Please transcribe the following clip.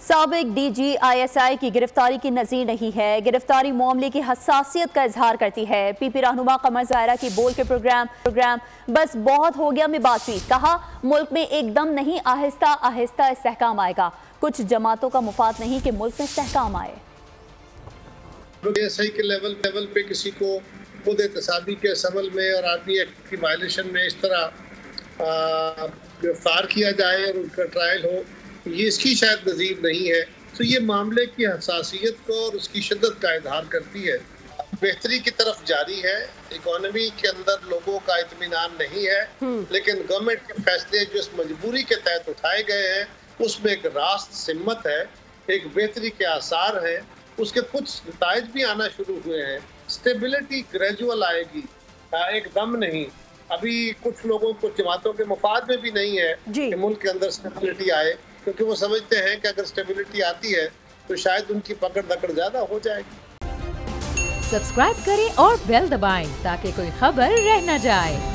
साबिक DGISI की गिरफ्तारी की नज़ीर नहीं है। गिरफ्तारी मामले की हसासियत का इजहार करती है। PP रहनुमा कमर ज़ाहिरा की बोल के प्रोग्राम बस बहुत हो गया में बातचीत। कहा मुल्क में एकदम नहीं, आहिस्ता आहिस्ता इस्तेहकाम आएगा। कुछ जमातों का मुफाद नहीं कि मुल्क में इस्तेहकाम आए। सही के लेवल पे किसी को खुद एहतसाबी के समल में और आर्मी एक्ट की वायलेशन में इस तरह गिरफ्तार किया जाए और उनका ट्रायल हो, ये इसकी शायद नज़ीर नहीं है। तो ये मामले की हसासियत को और उसकी शिद्दत का इजहार करती है। बेहतरी की तरफ जारी है, इकोनॉमी के अंदर लोगों का इत्मीनान नहीं है, लेकिन गवर्नमेंट के फैसले जो इस मजबूरी के तहत उठाए गए हैं उसमें एक रास्त सिम्मत है, एक बेहतरी के आसार हैं, उसके कुछ नताइज भी आना शुरू हुए हैं। स्टेबिलिटी ग्रेजुअल आएगी, एकदम नहीं। अभी कुछ लोगों को जमातों के मुफाद में भी नहीं है कि मुल्क के अंदर स्टेबिलिटी आए, क्योंकि वो समझते हैं कि अगर स्टेबिलिटी आती है तो शायद उनकी पकड़ दकड़ ज्यादा हो जाएगी। सब्सक्राइब करें और बेल दबाएं ताकि कोई खबर रह न जाए।